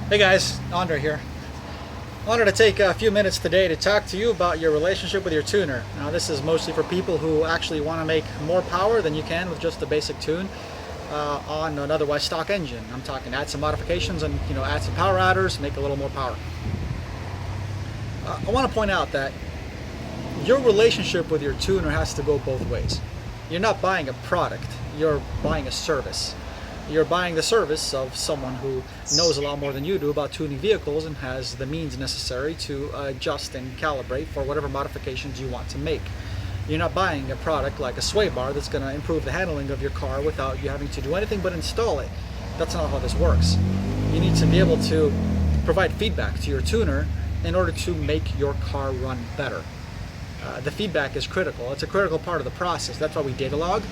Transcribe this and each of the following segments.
Hey guys, Andre here. I wanted to take a few minutes today to talk to you about your relationship with your tuner. Now this is mostly for people who actually want to make more power than you can with just a basic tune on an otherwise stock engine. I'm talking add some modifications and add some power adders, make a little more power. I want to point out that your relationship with your tuner has to go both ways. You're not buying a product, you're buying a service. You're buying the service of someone who knows a lot more than you do about tuning vehicles and has the means necessary to adjust and calibrate for whatever modifications you want to make. You're not buying a product like a sway bar that's going to improve the handling of your car without you having to do anything but install it. That's not how this works. You need to be able to provide feedback to your tuner in order to make your car run better. The feedback is critical. It's a critical part of the process. That's why we data log.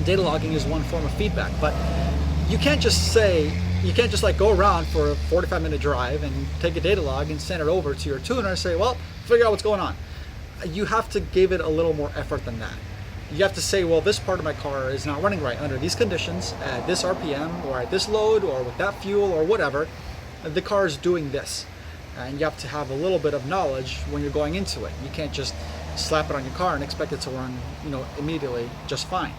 Data logging is one form of feedback, but you can't just like go around for a 45-minute drive and take a data log and send it over to your tuner and say, well, figure out what's going on. You have to give it a little more effort than that. You have to say, well, this part of my car is not running right under these conditions, at this RPM, or at this load, or with that fuel, or whatever. The car is doing this. And you have to have a little bit of knowledge when you're going into it. You can't just slap it on your car and expect it to run, immediately just fine.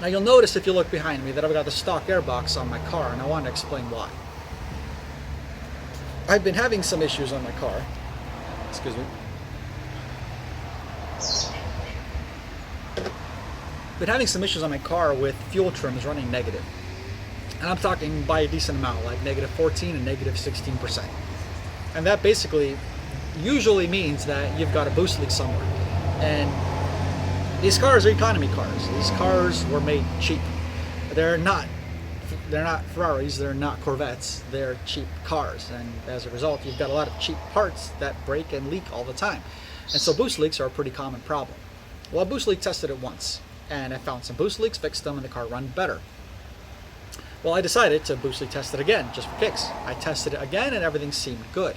Now you'll notice if you look behind me that I've got the stock airbox on my car, and I want to explain why. I've been having some issues on my car. Excuse me. Been having some issues on my car with fuel trims running negative. And I'm talking by a decent amount, like negative 14 and negative 16%. And that basically usually means that you've got a boost leak somewhere. And these cars are economy cars. These cars were made cheap. They're not Ferraris, they're not Corvettes, they're cheap cars. And as a result, you've got a lot of cheap parts that break and leak all the time. And so boost leaks are a pretty common problem. Well, I boost leak tested it once, and I found some boost leaks, fixed them, and the car ran better. Well, I decided to boost leak test it again, just for kicks. I tested it again, and everything seemed good.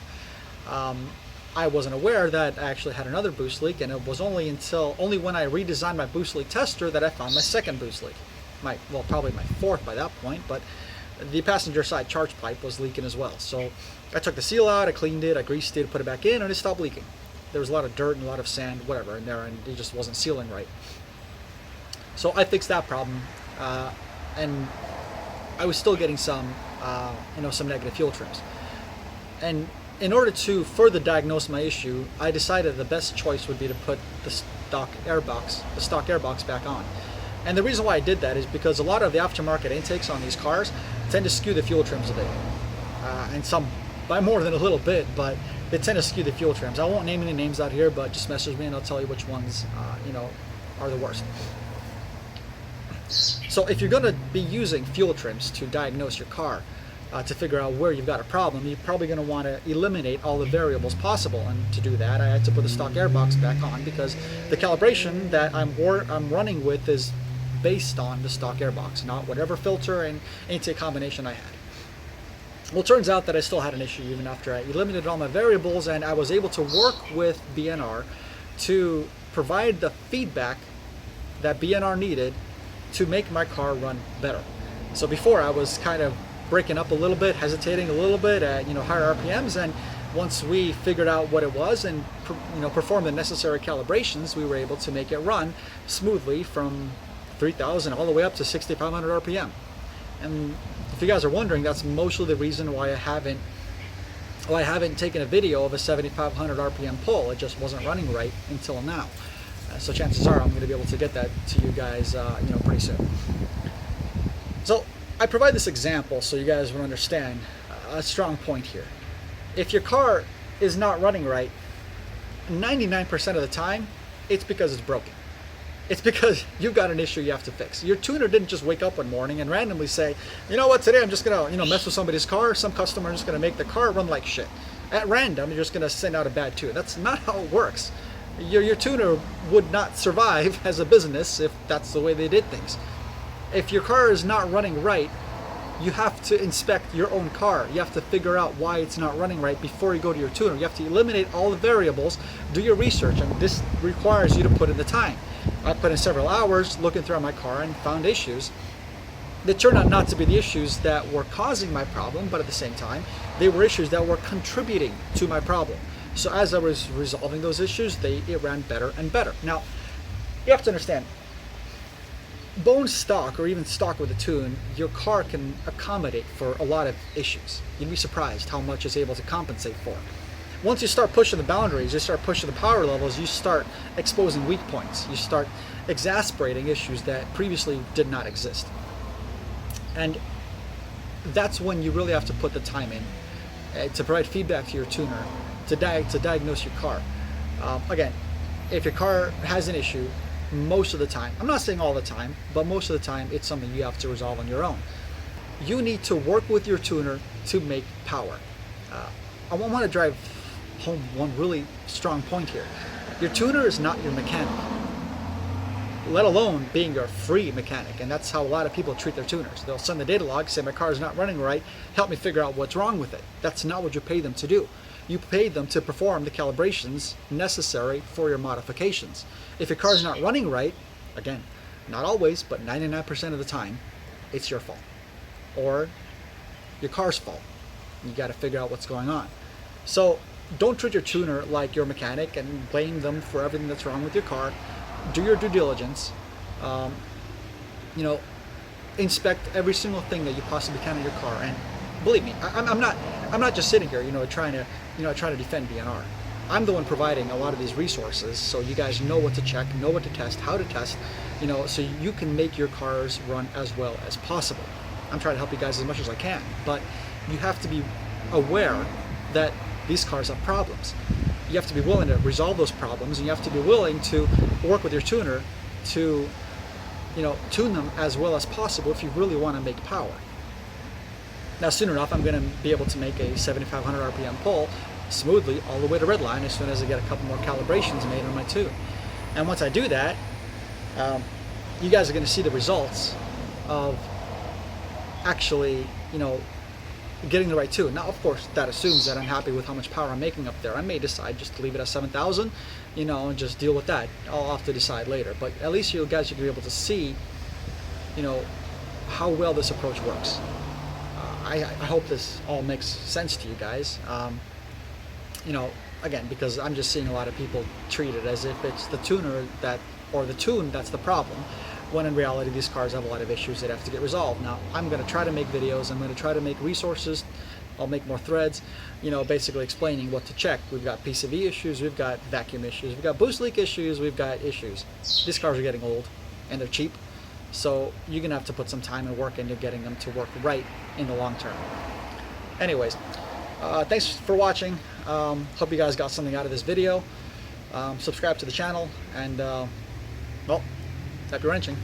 I wasn't aware that I actually had another boost leak, and it was only when I redesigned my boost leak tester that I found my second boost leak. Probably my fourth by that point, but the passenger side charge pipe was leaking as well. So I took the seal out, I cleaned it, I greased it, put it back in, and it stopped leaking. There was a lot of dirt and a lot of sand, whatever, in there, and it just wasn't sealing right. So I fixed that problem, and I was still getting some negative fuel trims. And in order to further diagnose my issue, I decided the best choice would be to put the stock airbox back on. And the reason why I did that is because a lot of the aftermarket intakes on these cars tend to skew the fuel trims a bit. And some by more than a little bit, but they tend to skew the fuel trims. I won't name any names out here, but just message me and I'll tell you which ones are the worst. So if you're going to be using fuel trims to diagnose your car, to figure out where you've got a problem, you're probably going to want to eliminate all the variables possible. And to do that, I had to put the stock airbox back on because the calibration that I'm running with is based on the stock airbox, not whatever filter and intake combination I had. Well, it turns out that I still had an issue even after I eliminated all my variables, and I was able to work with BNR to provide the feedback that BNR needed to make my car run better. So before I was kind of breaking up a little bit, hesitating a little bit at higher RPMs, and once we figured out what it was and performed the necessary calibrations, we were able to make it run smoothly from 3,000 all the way up to 6,500 RPM. And if you guys are wondering, that's mostly the reason why I haven't taken a video of a 7,500 RPM pull. It just wasn't running right until now. So chances are I'm going to be able to get that to you guys pretty soon. So I provide this example so you guys will understand a strong point here. If your car is not running right, 99% of the time, it's because it's broken. It's because you've got an issue you have to fix. Your tuner didn't just wake up one morning and randomly say, you know what, today I'm just going to mess with somebody's car. Some customer is just going to make the car run like shit. At random, you're just going to send out a bad tune. That's not how it works. Your tuner would not survive as a business if that's the way they did things. If your car is not running right, you have to inspect your own car. You have to figure out why it's not running right before you go to your tuner. You have to eliminate all the variables, do your research, and this requires you to put in the time. I put in several hours looking through my car and found issues. they turned out not to be the issues that were causing my problem, but at the same time, they were issues that were contributing to my problem. So as I was resolving those issues, it ran better and better. Now, you have to understand, bone stock or even stock with a tune, your car can accommodate for a lot of issues. You'd be surprised how much it's able to compensate for. Once you start pushing the boundaries, you start pushing the power levels, you start exposing weak points. You start exacerbating issues that previously did not exist. And that's when you really have to put the time in to provide feedback to your tuner, to diagnose your car. Again, if your car has an issue, most of the time, I'm not saying all the time, but most of the time, it's something you have to resolve on your own. You need to work with your tuner to make power. I want to drive home one really strong point here. Your tuner is not your mechanic, let alone being your free mechanic. And that's how a lot of people treat their tuners. They'll send the data log, say my car is not running right, help me figure out what's wrong with it. That's not what you pay them to do. You pay them to perform the calibrations necessary for your modifications. If your car is not running right, again, not always, but 99% of the time, it's your fault. Or your car's fault. You got to figure out what's going on. So don't treat your tuner like your mechanic and blame them for everything that's wrong with your car. Do your due diligence. Inspect every single thing that you possibly can in your car. And believe me, I'm not just sitting here, trying to defend BNR. I'm the one providing a lot of these resources, so you guys know what to check, know what to test, how to test, so you can make your cars run as well as possible. I'm trying to help you guys as much as I can, but you have to be aware that these cars have problems. You have to be willing to resolve those problems, and you have to be willing to work with your tuner to, tune them as well as possible if you really want to make power. Now, soon enough, I'm going to be able to make a 7,500 RPM pull smoothly all the way to redline as soon as I get a couple more calibrations made on my tune. And once I do that, you guys are going to see the results of actually, getting the right tune. Now, of course, that assumes that I'm happy with how much power I'm making up there. I may decide just to leave it at 7,000, and just deal with that. I'll have to decide later. But at least you guys should be able to see, how well this approach works. I hope this all makes sense to you guys. Again, because I'm just seeing a lot of people treat it as if it's the tuner or the tune that's the problem, when in reality these cars have a lot of issues that have to get resolved. Now, I'm going to try to make videos, I'm going to try to make resources, I'll make more threads, basically explaining what to check. We've got PCV issues, we've got vacuum issues, we've got boost leak issues, we've got issues. These cars are getting old and they're cheap, so you're going to have to put some time and work into getting them to work right in the long term. Anyways, thanks for watching. Hope you guys got something out of this video. Subscribe to the channel, and well, happy wrenching.